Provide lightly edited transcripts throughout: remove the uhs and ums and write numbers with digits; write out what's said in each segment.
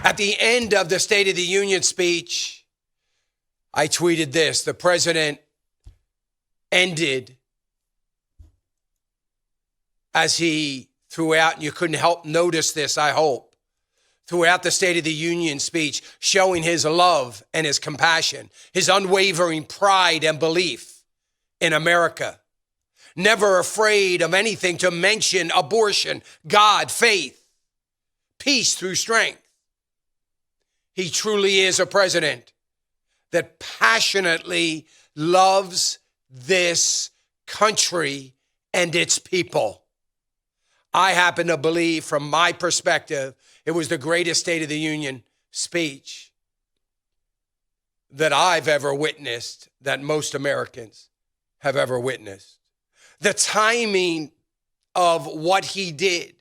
At the end of the State of the Union speech, I tweeted this. The president ended as he threw out, and you couldn't help notice this, I hope, throughout the State of the Union speech, showing his love and his compassion, his unwavering pride and belief in America. Never afraid of anything to mention abortion, God, faith, peace through strength. He truly is a president that passionately loves this country and its people. I happen to believe, from my perspective, it was the greatest State of the Union speech that I've ever witnessed, that most Americans have ever witnessed. The timing of what he did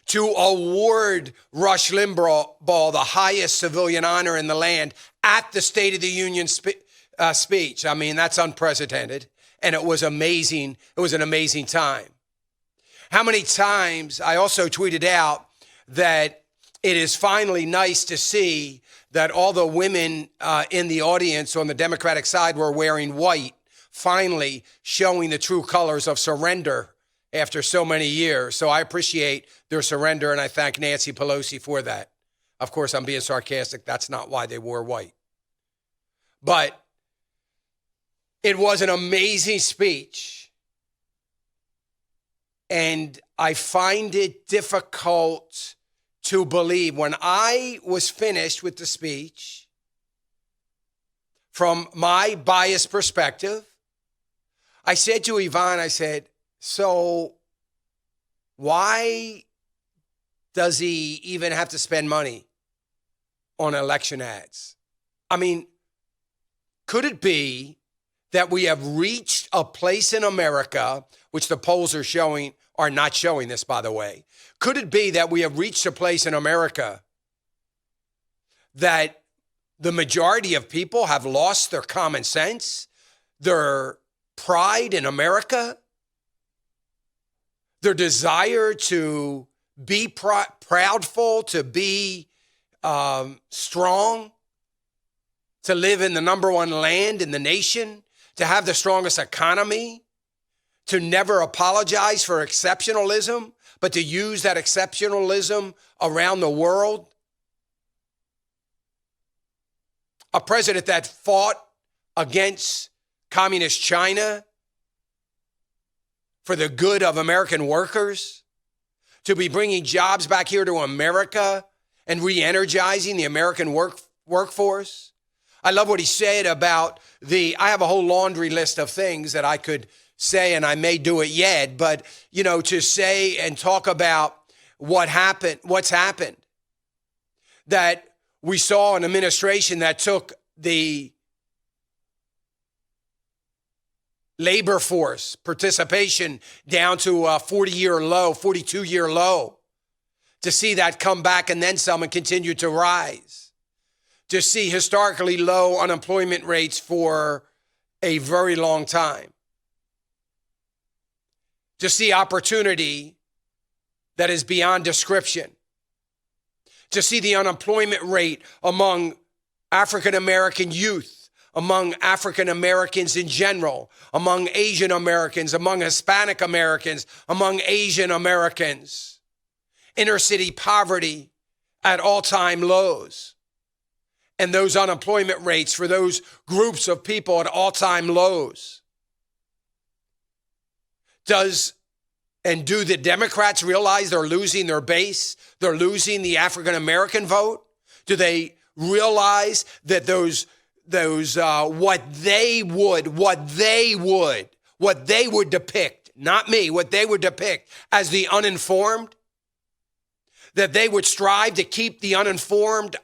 to award Rush Limbaugh the highest civilian honor in the land at the State of the Union speech. I mean, that's unprecedented. And it was amazing. It was an amazing time. How many times I also tweeted out that it is finally nice to see that all the women in the audience on the Democratic side were wearing white, finally showing the true colors of surrender after so many years. So I appreciate their surrender, and I thank Nancy Pelosi for that. Of course, I'm being sarcastic. That's not why they wore white. But it was an amazing speech, and I find it difficult to believe. When I was finished with the speech, from my biased perspective, I said to Yvonne, I said, so why does he even have to spend money on election ads? I mean, could it be that we have reached a place in America, which the polls are not showing this, by the way. Could it be that we have reached a place in America that the majority of people have lost their common sense, their pride in America, their desire to be proudful, to be strong, to live in the number one land in the nation, to have the strongest economy, to never apologize for exceptionalism, but to use that exceptionalism around the world? A president that fought against communist China for the good of American workers, to be bringing jobs back here to America and re-energizing the American workforce. I love what he said about I have a whole laundry list of things that I could say, and I may do it yet, but, to say and talk about what's happened, that we saw an administration that took the labor force participation down to a 42-year low, to see that come back and then some and continue to rise, to see historically low unemployment rates for a very long time, to see opportunity that is beyond description, to see the unemployment rate among African American youth, among African Americans in general, among Asian Americans, among Hispanic Americans, among Asian Americans, inner city poverty at all-time lows, and those unemployment rates for those groups of people at all-time lows. Do the Democrats realize they're losing their base? They're losing the African American vote? Do they realize that what they would depict, not me, what they would depict as the uninformed, that they would strive to keep the uninformed,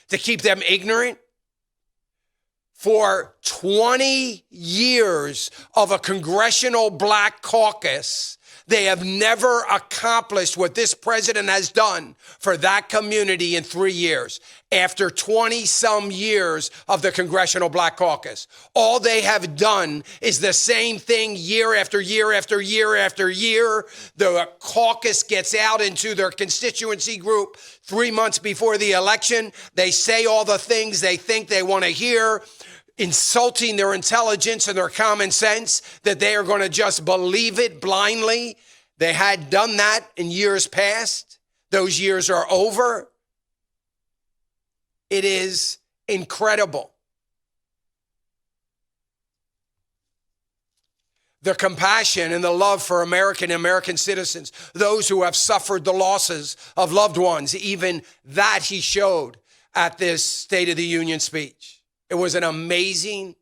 to keep them ignorant? For 20 years of a congressional black caucus They have never accomplished what this president has done for that community in 3 years. After 20-some years of the Congressional Black Caucus, all they have done is the same thing year after year after year after year. The caucus gets out into their constituency group 3 months before the election. They say all the things they think they want to hear, insulting their intelligence and their common sense, that they are going to just believe it blindly. They had done that in years past. Those years are over. It is incredible. The compassion and the love for American citizens, those who have suffered the losses of loved ones, even that he showed at this State of the Union speech. It was an amazing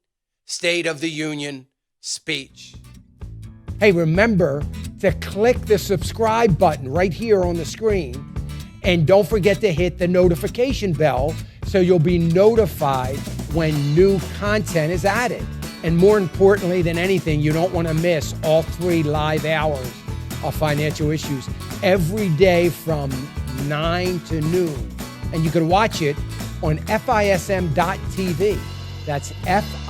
State of the Union speech. Hey, remember to click the subscribe button right here on the screen. And don't forget to hit the notification bell so you'll be notified when new content is added. And more importantly than anything, you don't want to miss all 3 live hours of Financial Issues every day from 9 to noon. And you can watch it on FISM.TV. That's FISM.TV.